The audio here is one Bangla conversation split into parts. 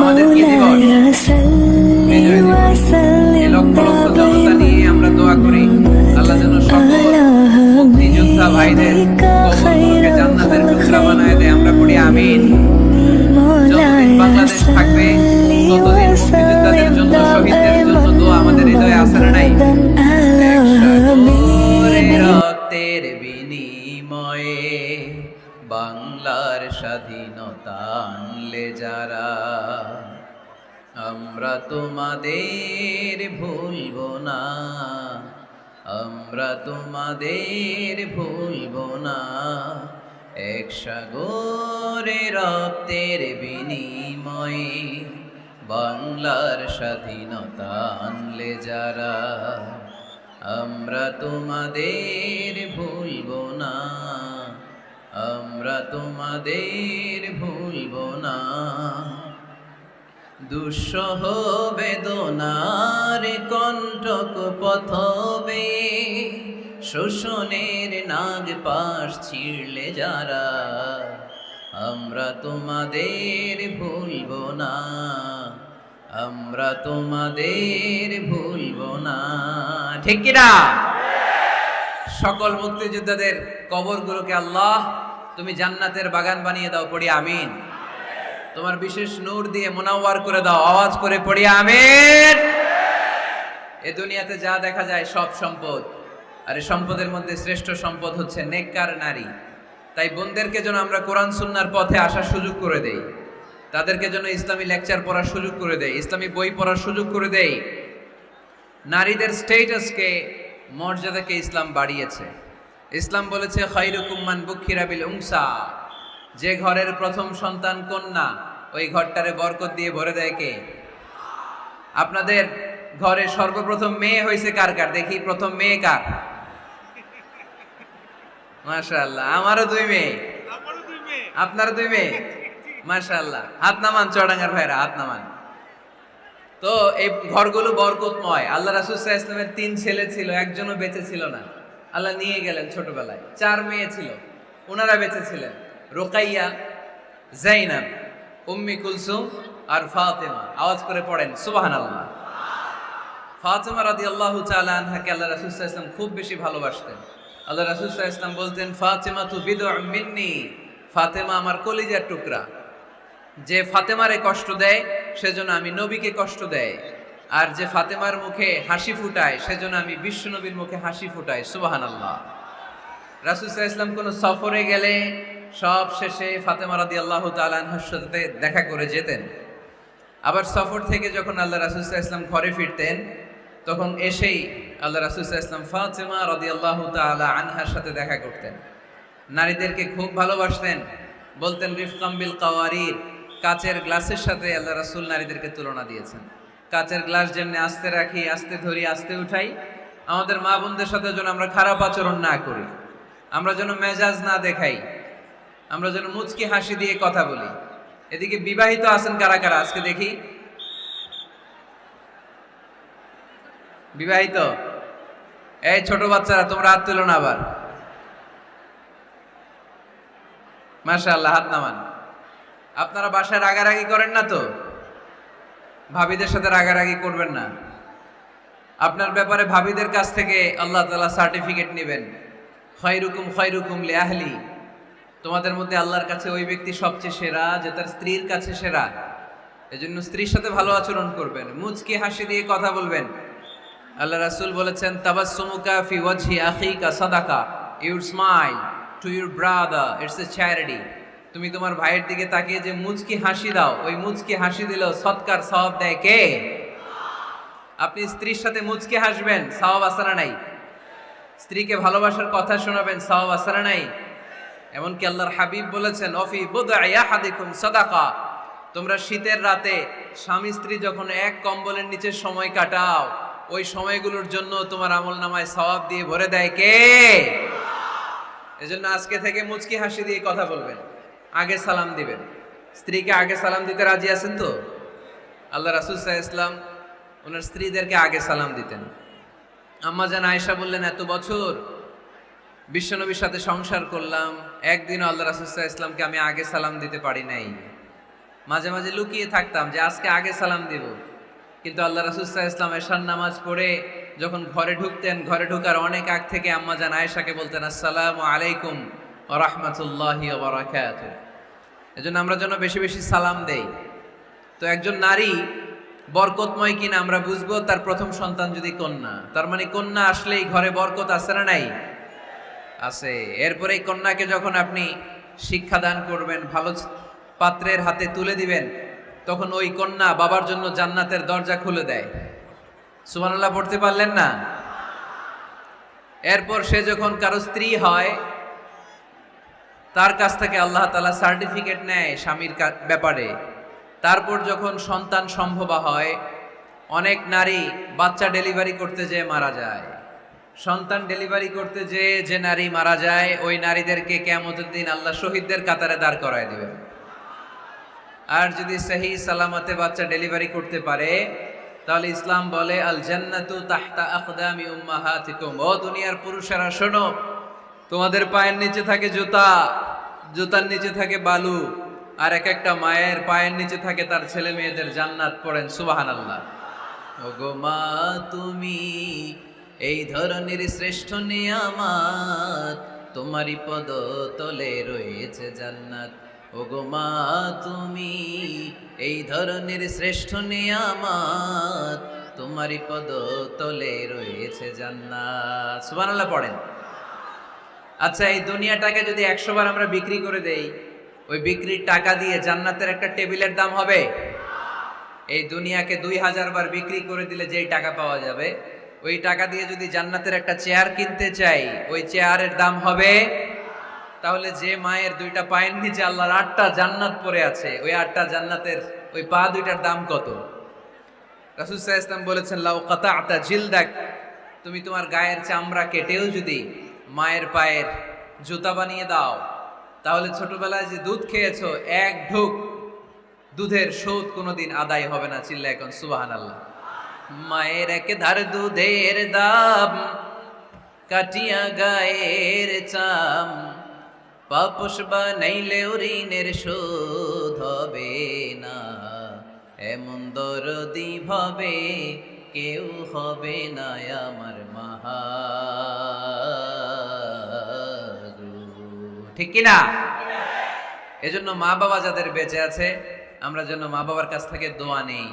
আমাদের কি দিবস? বিজয় দিবস। এই লক্ষ লক্ষ জনতা নিয়ে আমরা দোয়া করি আল্লাহ যেন সকল মুক্তিযোদ্ধা ভাইদের কবরগুলোকে জান্নাতের টুকরা বানায় দেয়। আমরা পড়ি আমিন। যতদিন বাংলাদেশ থাকবে ততদিন মুক্তিযোদ্ধাদের জন্য, শহীদদের জন্য দোয়া আমাদের হৃদয়ে আছে না নাই? রক্তের বিনিময়ে বাংলার স্বাধীনতা আনলে যারা, আমরা তোমাদের ভুলব না, আমরা তোমাদের ভুলব না। এক সাগরে রক্তের বিনিময়ে বাংলার স্বাধীনতা আনলে যারা, আমরা তোমাদের ভুলব না, আমরা তোমাদের ভুলব না। দুঃসহ বেদনার কণ্টক পথবে শোষণের নাগ পাশ ছিঁড়লে যারা, আমরা তোমাদের ভুলব না, আমরা তোমাদের ভুলব না। ঠিক কিনা? সকল মুক্তিযোদ্ধাদের কবরগুলোকে আল্লাহ তুমি জান্নাতের বাগান বানিয়ে দাও, পড়ি আমিন। তোমার বিশেষ নূর দিয়ে মুনাওয়ার করে দাও, আওয়াজ করে পড়ি আমিন। এ দুনিয়াতে যা দেখা যায় সব সম্পদ, আর এই সম্পদের মধ্যে শ্রেষ্ঠ সম্পদ হচ্ছে নেককার নারী। তাই বোনদেরকে যেন আমরা কোরআন সুন্নাহর পথে আসার সুযোগ করে দেই, তাদেরকে যেন ইসলামী লেকচার পড়ার সুযোগ করে দেই, ইসলামী বই পড়ার সুযোগ করে দেই। নারীদের স্টেটাসকে, মর্যাদাকে ইসলাম বাড়িয়েছে। ইসলাম বলেছে খায়রুকুম মান বুখিরা বিল উনসা, যে ঘরের প্রথম সন্তান কন্যা ওই ঘরটারে বরকত দিয়ে ভরে দেয় কে? আপনাদের ঘরে সর্বপ্রথম মেয়ে হয়েছে কার কার? দেখি প্রথম মেয়ে কার? মাশাআল্লাহ, আমারও দুই মেয়ে, আপনারও দুই মেয়ে, মাশাআল্লাহ। হাত নামান চুয়াডাঙ্গার ভাইরা, হাত নামান। তো এই ঘরগুলো বরকতময়। আল্লাহ রাসূল সাল্লাল্লাহু আলাইহি ওয়াসাল্লামের 3 ছেলে ছিল, একজনও বেঁচে ছিল না। আল্লাহ নিয়ে গেলেন ছোটবেলায়। 4 মেয়ে ছিল, ওনারা বেঁচে ছিলেন। রুকাইয়া, যায়নাব, উম্মি কুলসুম আর ফাতেমা। আওয়াজ করে পড়েন সুবহানাল্লাহ। ফাতেমা রাদিয়াল্লাহু তাআলা আনহাকে আল্লাহ রাসূল সাল্লাল্লাহু আলাইহি ওয়াসাল্লাম খুব বেশি ভালোবাসতেন। আল্লাহ রাসূল সাল্লাল্লাহু আলাইহি ওয়াসাল্লাম বলতেন, ফাতেমা তু বিদউম মিন্নি, ফাতেমা আমার কলিজার টুকরা। যে ফাতেমারে কষ্ট দেয় সেজন্য আমি নবীকে কষ্ট দেয়, আর যে ফাতেমার মুখে হাসি ফুটায় সেজন্য আমি বিশ্ব নবীর মুখে হাসি ফুটাই। সুবহানাল্লাহ। রাসূল সাল্লাল্লাহু আলাইহি ওয়াসাল্লাম কোনো সফরে গেলে সব শেষে ফাতেমা রাদিয়াল্লাহু তাআলা আনহার সাথে দেখা করে যেতেন। আবার সফর থেকে যখন আল্লাহ রাসূল সাল্লাল্লাহু আলাইহি ওয়াসাল্লাম ঘরে ফিরতেন, তখন এসেই আল্লাহ রাসূল সাল্লাল্লাহু আলাইহি ওয়াসাল্লাম ফাতেমা রাদিয়াল্লাহু তাআলা আনহার সাথে দেখা করতেন। নারীদেরকে খুব ভালোবাসতেন, বলতেন রিফকাম বিল কাওয়ারির, কাচের গ্লাসের সাথে আল্লাহ রাসূল নারীদেরকে তুলনা দিয়েছেন। কাচের গ্লাস যেমনি আস্তে রাখি, আস্তে ধরি, আস্তে উঠাই, আমাদের মা বোনদের সাথে যেন আমরা খারাপ আচরণ না করি, আমরা যেন মেজাজ না দেখাই, আমরা যেন মুচকি হাসি দিয়ে কথা বলি। এদিকে বিবাহিত আছেন কারা কারা? আজকে দেখি বিবাহিত। এই ছোট বাচ্চারা তোমরা হাত তুলো না আবার। মাশাআল্লাহ, হাত নামান। আপনারা বাসায় রাগারাগি করেন না তো? ভাবিদের সাথে রাগারাগি করবেন না। আপনার ব্যাপারে ভাবিদের কাছ থেকে আল্লাহ তাআলা সার্টিফিকেট নেবেন, খায়রুকুম খায়রুকুম লিআহলি। তোমাদের মধ্যে আল্লাহর কাছে ওই ব্যক্তি সবচেয়ে সেরা যে তার স্ত্রীর কাছে সেরা। এজন্য স্ত্রীর সাথে ভালো আচরণ করবেন, মুচকি হাসি দিয়ে কথা বলবেন। আল্লাহ রাসূল বলেছেন, তাবাসসুমুকা ফি ওয়াজহি আখিকা সাদাকা, your smile to your brother it's a charity. তুমি তোমার ভাইয়ের দিকে তাকিয়ে যে মুচকি হাসি দাও, ওই মুচকি হাসি দিলেও সৎকার সওয়াব দেয় কে? আপনি স্ত্রীর সাথে মুচকি হাসবেন, সওয়াব আছে না নাই? স্ত্রীকে ভালোবাসার কথা শোনাবেন, সওয়াব আছে না নাই? এমনকি আল্লাহর হাবিব বলেছেন, অফি বুদআ আহাদিকুম সাদাকা, তোমরা শীতের রাতে স্বামী স্ত্রী যখন এক কম্বলের নিচে সময় কাটাও, ওই সময়গুলোর জন্য তোমার আমলনামায় সওয়াব দিয়ে ভরে দেয় কে? এজন্য আজকে থেকে মুচকি হাসি দিয়ে কথা বলবেন, আগে সালাম দিবেন। স্ত্রীকে আগে সালাম দিতে রাজি আছেন তো? আল্লাহ রাসূল সাল্লাল্লাহু আলাইহি ওয়াসাল্লাম ওনার স্ত্রীদেরকে আগে সালাম দিতেন। আম্মা জান আয়েশা বললেন, এত বছর বিশ্বনবীর সাথে সংসার করলাম, একদিনও আল্লাহ রাসূল সাল্লাল্লাহু আলাইহি ওয়াসাল্লামকে আমি আগে সালাম দিতে পারি নাই। মাঝে মাঝে লুকিয়ে থাকতাম যে আজকে আগে সালাম দিব, কিন্তু আল্লাহ রাসূল সাল্লাল্লাহু আলাইহি ওয়াসাল্লাম এশার নামাজ পড়ে যখন ঘরে ঢুকতেন, ঘরে ঢোকার অনেক আগ থেকে আম্মা জান আয়েশাকে বলতেন আসসালামু আলাইকুম ওয়া রাহমাতুল্লাহি ওয়া বারাকাতুহু। এজন্য আমরা যেন বেশি বেশি সালাম দেই। তো একজন নারী বরকতময় কিনা আমরা বুঝবো তার প্রথম সন্তান যদি কন্যা, তার মানে কন্যা আসলেই ঘরে বরকত আছে না নাই? আছে। এরপরে এই কন্যাকে যখন আপনি শিক্ষাদান করবেন, ভালো পাত্রের হাতে তুলে দিবেন, তখন ওই কন্যা বাবার জন্য জান্নাতের দরজা খুলে দেয়। সুবহানাল্লাহ পড়তে পারলেন না? এরপর সে যখন কারো স্ত্রী হয়, তার কাছ থেকে আল্লাহ তাআলা সার্টিফিকেট নেয় স্বামীর ব্যাপারে। তারপর যখন সন্তান সম্ভবা হয়, অনেক নারী বাচ্চা ডেলিভারি করতে যেয়ে মারা যায়। সন্তান ডেলিভারি করতে যেয়ে যে নারী মারা যায়, ওই নারীদেরকে কিয়ামতের দিন আল্লাহ শহীদদের কাতারে দাঁড় করায় দিবেন। আর যদি সহি সালামতে বাচ্চা ডেলিভারি করতে পারে, তাহলে ইসলাম বলে আল জান্নাতু তাহতা আকদামি উম্মাহাতিকুম। ও দুনিয়ার পুরুষেরা শোনো, তোমাদের পায়ের নিচে থাকে জুতা, জুতার নিচে থাকে বালু, আর এক একটা মায়ের পায়ের নিচে থাকে তার ছেলে মেয়েদের জান্নাত। পড়েন সুবহানাল্লাহ। ওগো মা তুমি এই ধরনের শ্রেষ্ঠ নিয়ামত, তোমারই পদ তলে রয়েছে জান্নাত। ওগো মা তুমি এই ধরনের শ্রেষ্ঠ নিয়ামত, তোমারই পদ তলে রয়েছে জান্নাত। সুবহানাল্লাহ পড়েন। আচ্ছা, এই দুনিয়াটাকে যদি 100 বার আমরা বিক্রি করে দেই, ওই বিক্রির টাকা দিয়ে জান্নাতের একটা টেবিলের দাম হবে? এই দুনিয়াকে 2000 বার বিক্রি করে দিলে যেই টাকা পাওয়া যাবে, ওই টাকা দিয়ে যদি জান্নাতের একটা চেয়ার কিনতে চাই, ওই চেয়ারের দাম হবে? তাহলে যে মায়ের 2টা পায়ের নিচে আল্লাহর 8টা জান্নাত পড়ে আছে, ওই 8টা জান্নাতের ওই পা 2টার দাম কত? রাসূল সাল্লাল্লাহু আলাইহি ওয়াসাল্লাম বলেছেন লাউ কাতা'তা জিলদাক, তুমি তোমার গায়ের চামড়া কেটেও যদি মায়ের পায়ের জুতা বানিয়ে দাও, তাহলে ছোটবেলায় যে দুধ খেয়েছো, এক ঢোক দুধের শোধ কোনোদিন আদায় হবে না। চিল্লা এখন সুবহানাল্লাহ। মায়ের এক ধার দুধের দাম, কাটিয়া গায়ের চাম, পাপোশ বানাইলেও ঋণের শোধ হবে না। এমন দরদি ভাবে কেউ হবে না আমার মাহা, ঠিক কিনা? এজন্য মা বাবা যাদের বেঁচে আছে, আমরা যেন মা বাবার কাছ থেকে দোয়া নেই।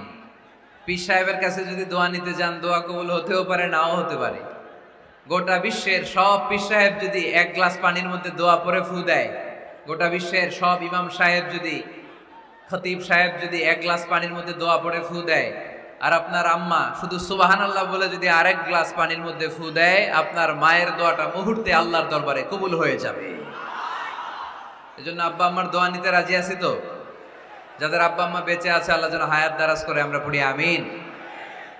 পীর সাহেবের কাছে যদি দোয়া নিতে যান, দোয়া কবুল হতেও পারে, নাও হতে পারে। গোটা বিশ্বের সব পীর সাহেব যদি 1 গ্লাস পানির মধ্যে দোয়া পরে ফু দেয়, গোটা বিশ্বের সব ইমাম সাহেব যদি, খতিব সাহেব যদি 1 গ্লাস পানির মধ্যে দোয়া পরে ফু দেয়, আর আপনার আম্মা শুধু সুবহানাল্লাহ বলে যদি আরেক গ্লাস পানির মধ্যে ফু দেয়, আপনার মায়ের দোয়াটা মুহূর্তে আল্লাহর দরবারে কবুল হয়ে যাবে। এজন্য আব্বা আম্মার দোয়া নিতে রাজি আছি তো? যাদের আব্বা আম্মা বেঁচে আছে, আল্লাহ যেন হায়াত দারাজ করে, আমরা পড়ি আমিন।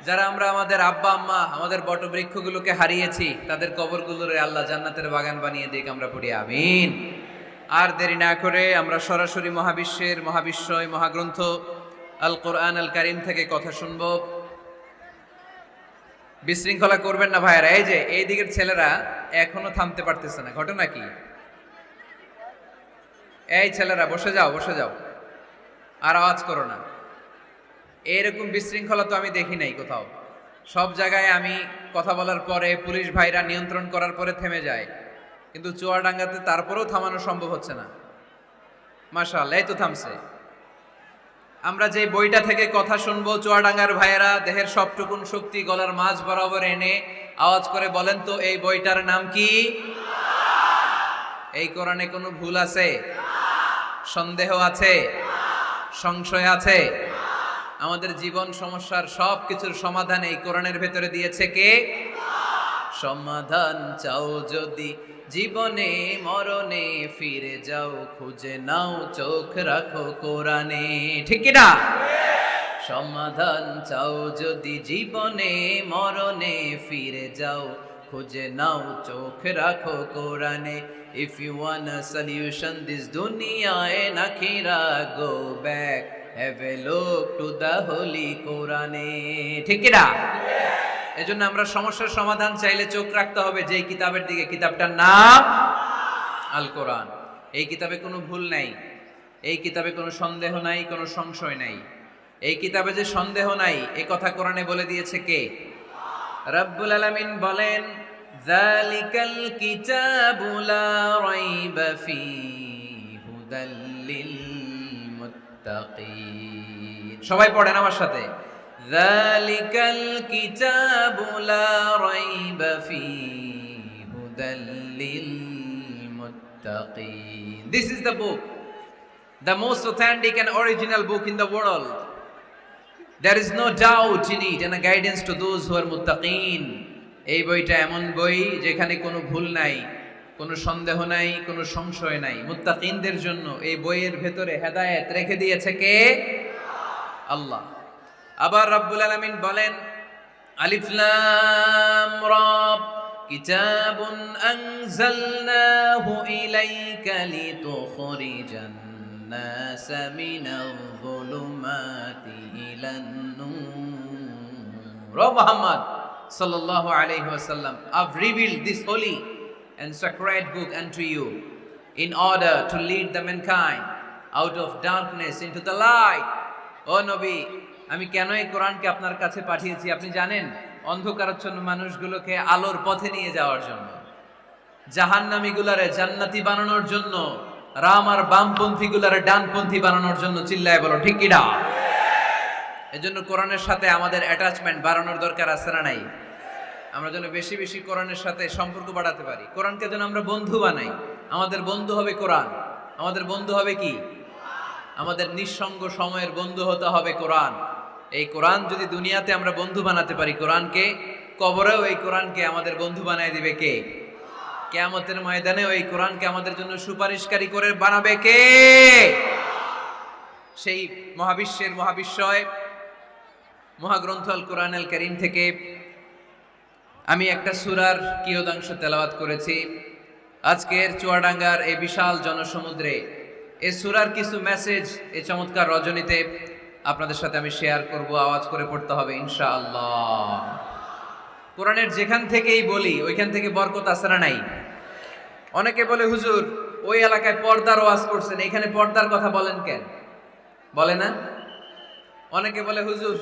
যারা আমরা আমাদের আব্বা আম্মা, আমাদের বটবৃক্ষগুলোকে হারিয়েছি, তাদের কবরগুলোরে আল্লাহ জান্নাতের বাগান বানিয়ে দিক, আমরা পড়ি আমিন। আর দেরি না করে আমরা সরাসরি মহাবিশ্বের মহাবিশ্বয় মহাগ্রন্থ আল কোরআন আল কারীম থেকে কথা শুনব। বিশৃঙ্খলা করবেন না ভাইয়েরা। এই যে এই দিকের ছেলেরা এখনো থামতে পারতেছে না, ঘটনা কি? এই ছেলেরা বসে যাও, বসে যাও, আর আওয়াজ করো না। এরকম বিশৃঙ্খলা তো আমি দেখি নাই কোথাও। সব জায়গায় আমি কথা বলার পরে পুলিশ ভাইরা নিয়ন্ত্রণ করার পরে থেমে যায়, কিন্তু চুয়াডাঙ্গাতে তারপরেও থামানো সম্ভব হচ্ছে না। মাশাআল্লাহ, এই তো থামছে। আমরা যে বইটা থেকে কথা শুনবো, চুয়াডাঙ্গার ভাইয়েরা দেহের সবটুকুন শক্তি গলার মাঝ বরাবর এনে আওয়াজ করে বলেন তো, এই বইটার নাম কি? এই কোরআনে কোনো ভুল আছে? সন্দেহ আছে? সংশয় আছে? আমাদের জীবন সমস্যার সব কিছুর সমাধান এই কোরআনের ভেতরে দিয়েছে কে? সমাধান চাও যদি জীবনে মরণে, ফিরে যাও খুঁজে নাও, চোখ রাখো কোরআনে, ঠিক কি না? সমাধান চাও যদি জীবনে মরণে, ফিরে যাও খুঁজে নাও, চোখ রাখো কোরআনে। If you want a solution this dunya and akhirah, go back, have a look to the holy Quran. ঠিক কি না? এজন্য আমরা সমস্যার সমাধান চাইলে চোখ রাখতে হবে যেই কিতাবের দিকে, কিতাবটার নাম আল কোরআন। এই কিতাবে কোনো ভুল নাই। এই কিতাবে কোনো সন্দেহ নাই, কোনো সংশয় নাই। এই কিতাবে যে সন্দেহ নাই এই কথা কোরআনে বলে দিয়েছে কে? রব্বুল আলামিন বলেন, যালিকাল কিতাবু লা রাইবা ফীহি হুদাল লিল মুত্তাকিন। সবাই পড়েন আমার সাথে, যালিকাল কিতাবু লা রাইবা ফীহি হুদাল লিল মুত্তাকিন। This is the book, the most authentic and original book in the world. There is no doubt in it and a guidance to those who are muttaqin. এই বইটা এমন বই যেখানে কোনো ভুল নাই, কোনো সন্দেহ নাই, কোনো সংশয় নাই। মুত্তাকিনদের জন্য এই বইয়ের ভেতরে হেদায়েত রেখে দিয়েছে কে? আল্লাহ। আবার রব্বুল আলামিন বলেন, আলিফ লাম রা, কিতাবুন আনজালনাহু ইলাইকা লিতুখরিজান الناس من الظلمات إلى النور. O Muhammad sallallahu alayhi wa sallam, I've revealed this holy and sacred book unto you in order to lead the mankind out of darkness into the light. O Nabi, আমি কেন এই কোরআনকে আপনার কাছে পাঠিয়েছি আপনি জানেন? অন্ধকারাচ্ছন্ন মানুষগুলোকে আলোর পথে নিয়ে যাওয়ার জন্য, জাহান্নামীগুলারে জান্নাতি বানানোর জন্য, রাম আর বামপন্থী গুলারে ডানপন্থী বানানোর জন্য। চিল্লায় বলো ঠিক কিনা? এজন্য কোরআনের সাথে আমাদের অ্যাটাচমেন্ট বাড়ানোর দরকার আছে না নাই? আমরা যেন বেশি বেশি কোরআনের সাথে সম্পর্ক বাড়াতে পারি, কোরআনকে যেন আমরা বন্ধু বানাই। আমাদের বন্ধু হবে কোরআন। আমাদের বন্ধু হবে কি? আমাদের নিঃসঙ্গ সময়ের বন্ধু হতে হবে কোরআন। এই কোরআন যদি দুনিয়াতে আমরা বন্ধু বানাতে পারি কোরআনকে, কবরেও এই কোরআনকে আমাদের বন্ধু বানায় দিবে কে? কিয়ামতের ময়দানে ওই কোরআনকে আমাদের জন্য সুপারিশকারী করে বানাবে কে? সেই মহাবিশ্বের মহাবিশ্বয় মহাগ্রন্থ আল কোরআন আল কারীম থেকে আমি একটা সূরার কিয়দাংশ তেলাওয়াত করেছি আজকের চুয়াডাঙ্গার এই বিশাল জনসমুদ্রে। এই সূরার কিছু মেসেজ এই চমৎকার রজনীতে আপনাদের সাথে আমি শেয়ার করব। আওয়াজ করে পড়তে হবে ইনশাআল্লাহ। কোরআনের যেখান থেকেই বলি ওইখান থেকে বরকত আছে না নাই? অনেকে বলে, হুজুর ওই এলাকায় পর্দার ওয়াজ করছেন, এখানে পর্দার কথা বলেন কেন? বলে না? অনেকে বলে, হুজুর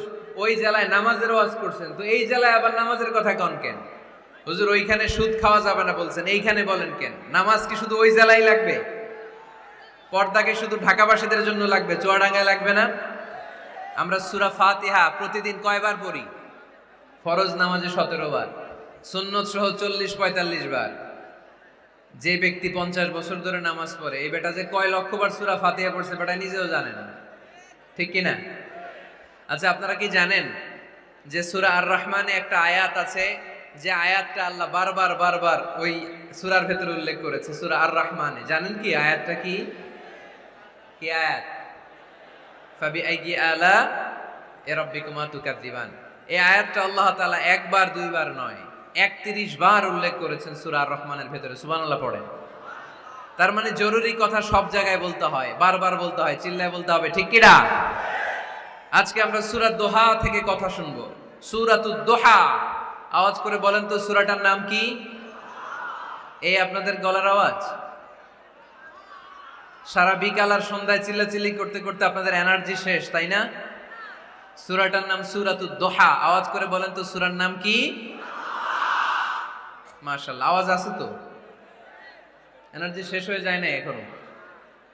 ওই জেলায় নামাজের ওয়াজ করছেন, তো এই জেলায় আবার নামাজের কথা কন কেন? হুজুর ওইখানে সুদ খাওয়া যাবে না বলছেন, এইখানে বলেন কেন? নামাজ কি শুধু ওই জেলায় লাগবে? পর্দাকে শুধু ঢাকাবাসীদের জন্য লাগবে, চুয়াডাঙ্গায় লাগবে না? আমরা সূরা ফাতিহা প্রতিদিন কয়বার পড়ি? ফরজ নামাজে 17 বার, সুন্নত সহ 40-45 বার। যে ব্যক্তি 50 বছর ধরে নামাজ পড়ে, এই বেটা যে কয় লক্ষ বার সূরা ফাতিহা পড়ছে বেটা নিজেও জানে না, ঠিক কি না? আচ্ছা, আপনারা কি জানেন যে সূরা আর রহমানে একটা আয়াত আছে, যে আয়াতটা আল্লাহ বারবার বারবার ওই সূরার ভেতরে উল্লেখ করেছে, সূরা আর রহমানে। জানেন কি আয়াতটা কি? কি আয়াত? ফাবিআইয়ি আলা রাব্বিকুমা তুকাযযিবান। এই আয়াতটা আল্লাহ তাআলা একবার দুইবার নয় 31 বার উল্লেখ করেছেন সূরা আর রহমানের ভেতরে। সুবহানাল্লাহ পড়েন। তার মানে জরুরি কথা সব জায়গায় বলতে হয়, বারবার বলতে হয়, চিল্লায় বলতে হবে, ঠিক কিনা? আজকে আমরা সূরা দোহা থেকে কথা শুনবো। সূরাতুদ দোহা, আওয়াজ করে বলেন তো সূরাটার নাম কি? এই আপনাদের গলার আওয়াজ। সারা বিকাল আর সন্ধ্যায় চিল্লাচিল্লি করতে করতে আপনাদের এনার্জি শেষ, তাই না? সূরাটার নাম সূরাতুদ দোহা। আওয়াজ করে বলেন তো সূরার নাম কি? মাশাআল্লাহ, আওয়াজ আছে তো? এনার্জি শেষ হয়ে যায় না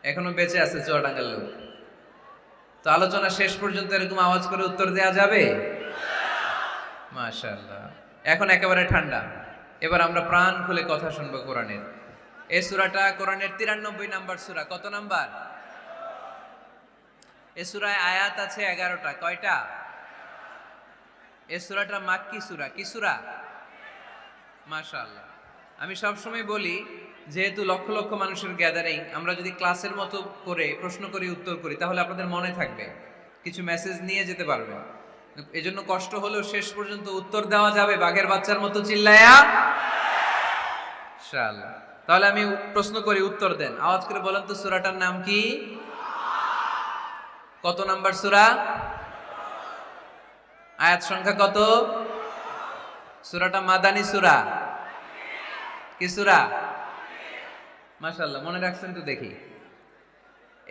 এখনো বেঁচে আছে চুয়াডাঙ্গার লোক। তো আলোচনা শেষ পর্যন্ত এরকম আওয়াজ করে উত্তর দেয়া যাবে? মাশাআল্লাহ। এখন একেবারে ঠান্ডা। এবার আমরা প্রাণ খুলে কথা শুনবো কোরআনের। এই সূরাটা কোরআনের 93 নাম্বার সূরা। কত নাম্বার? এই সূরায় আয়াত আছে 11টা। কয়টা? এই সূরাটা মাক্কি সূরা। কি সূরা? মাশাআল্লাহ। আমি সব সময় বলি, যেহেতু লক্ষ লক্ষ মানুষের গ্যাদারিং, আমরা যদি ক্লাসের মতো করে প্রশ্ন করি, উত্তর করি, তাহলে আপনাদের মনে থাকবে, কিছু মেসেজ নিয়ে যেতে পারবেন। এজন্য কষ্ট হলেও শেষ পর্যন্ত উত্তর দেওয়া যাবে বাঘের বাচ্চার মতো চিল্লায়া ইনশাআল্লাহ। তাহলে আমি প্রশ্ন করি, উত্তর দেন। আওয়াজ করে বলেন তো সূরাটার নাম কি? কত নাম্বার সূরা? আয়াত সংখ্যা কত? সূরাটা মাদানী সূরা। কি সূরা? মাশাআল্লাহ, মনে রাখছেন তো দেখি।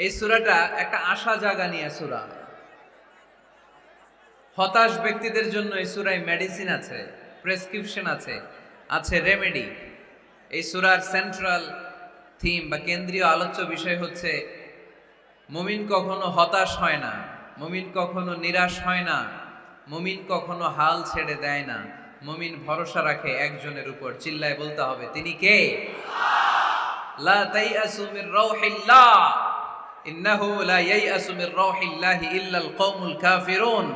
এই সূরাটা একটা আশা জাগা নিয়ে সূরা। হতাশ ব্যক্তিদের জন্য এই সূরায় মেডিসিন আছে, প্রেসক্রিপশন আছে, আছে রেমেডি। এই সূরার সেন্ট্রাল থিম বা কেন্দ্রীয় আলোচ্য বিষয় হচ্ছে মুমিন কখনো হতাশ হয় না, মুমিন কখনো নিরাশ হয় না, মুমিন কখনো হাল ছেড়ে দেয় না, মুমিন ভরসা রাখে একজনের উপর। চিল্লায় বলতে হবে, তিনি কে? লা তাইয়াসু মির রাউহিল্লাহ ইন্নাহু লা ইয়াইয়াসু মির রাউহিল্লাহি ইল্লাল কওমুল কাফিরুন।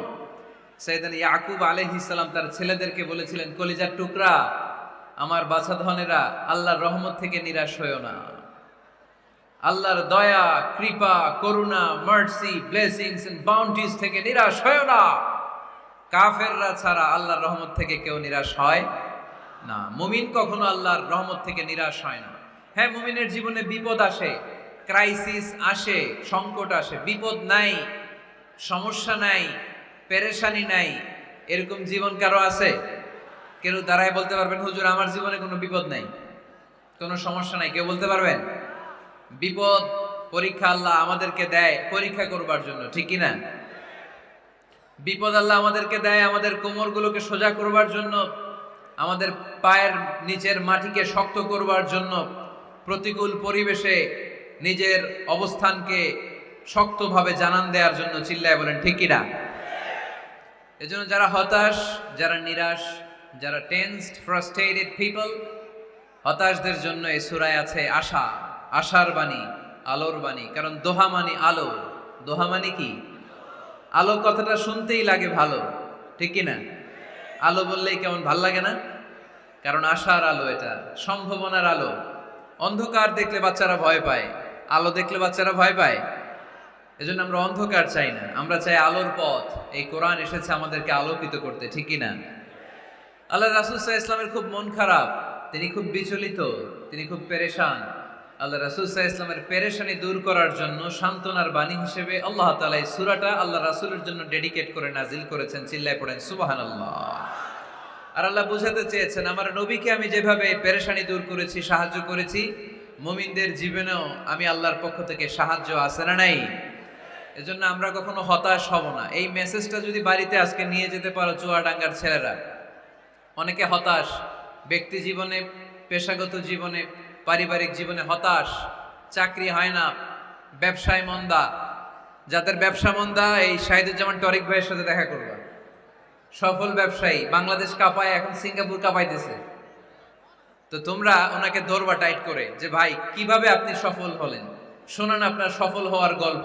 সাইয়েদনা ইয়াকুব আলাইহিস সালাম তার ছেলেদেরকে বলেছিলেন, কলিজার টুকরা, আমার বাছাধনেরা, আল্লাহর রহমত থেকে নিরাশ হয়ো না। আল্লাহর দয়া, কৃপা, করুণা, মার্সি, ব্লেসিংস এন্ড বাউন্টিজ থেকে নিরাশ হয়ো না। কাফেররা ছাড়া আল্লাহর রহমত থেকে কেউ নিরাশ হয় না। মুমিন কখনো আল্লাহর রহমত থেকে নিরাশ হয় না। হ্যাঁ, মুমিনের জীবনে বিপদ আসে, ক্রাইসিস আসে, সংকট আসে। বিপদ নাই, সমস্যা নাই, পেরেশানি নাই, এরকম জীবন কারো আছে? কেউ দাঁড়ায় বলতে পারবেন, হুজুর আমার জীবনে কোনো বিপদ নাই, কোনো সমস্যা নাই? কেউ বলতে পারবেন? বিপদ, পরীক্ষা আল্লাহ আমাদেরকে দেয় পরীক্ষা করবার জন্য, ঠিক কি না? বিপদ আল্লাহ আমাদেরকে দেয় আমাদের কোমরগুলোকে সোজা করবার জন্য, আমাদের পায়ের নিচের মাটিকে শক্ত করবার জন্য, প্রতিকূল পরিবেশে নিজের অবস্থানকে শক্তভাবে জানান দেওয়ার জন্য। চিল্লায় বলেন ঠিক কি না? এজন্য যারা হতাশ, যারা নিরাশ, যারা টেন্সড, ফ্রাস্ট্রেটেড পিপল, হতাশদের জন্য এই সূরায় আছে আশা, আশার বাণী, আলোর বাণী। কারণ দোহা মানে আলো। দোহা মানে কি? আলো কথাটা শুনতেই লাগে ভালো, ঠিক কি না? আলো বললেই কেমন ভাল লাগে না? কারণ আশার আলো, এটা সম্ভাবনার আলো। অন্ধকার দেখলে বাচ্চারা ভয় পায়, আলো দেখলে বাচ্চারা ভয় পায়। এজন্য আমরা অন্ধকার চাই না, আমরা চাই আলোর পথ। এই কোরআন এসেছে আমাদেরকে আলোকিত করতে, ঠিক কি না? আল্লাহ রাসূল সাল্লাল্লাহু আলাইহি ওয়াসাল্লামের খুব মন খারাপ, তিনি খুব বিচলিত, তিনি খুব পেরেশান। আল্লাহ রাসূল সাল্লাল্লাহু আলাইহি ওয়াসাল্লামের পেরেশানি দূর করার জন্য সান্ত্বনার বাণী হিসেবে আল্লাহ তাআলা এই সূরাটা আল্লাহ রাসূলের জন্য ডেডিকেট করে নাজিল করেছেন। চিল্লায় পড়েন সুবহানাল্লাহ। আর আল্লাহ বুঝাতে চেয়েছেন, আমার নবীকে আমি যেভাবে পেরেশানি দূর করেছি, সাহায্য করেছি, মুমিনদের জীবনেও আমি আল্লাহর পক্ষ থেকে সাহায্য আছে না নাই? এজন্য আমরা কখনো হতাশ হব না। এই মেসেজটা যদি বাড়িতে আজকে নিয়ে যেতে পারো চুয়াডাঙ্গার ছেলেরা, অনেকে হতাশ ব্যক্তি জীবনে, পেশাগত জীবনে, পারিবারিক জীবনে হতাশ, চাকরি হয় না, ব্যবসায় মন্দা। যাদের ব্যবসা মন্দা, এই শাহিদুজ্জামান টরিক ভাইয়ের সাথে দেখা করবা। সফল ব্যবসায়ী, বাংলাদেশ কাঁপায়, এখন সিঙ্গাপুর কাঁপাইতেছে। তো তোমরা ওনাকে ধরবা টাইট করে, যে ভাই কিভাবে আপনি সফল হলেন, শোনান আপনার সফল হওয়ার গল্প।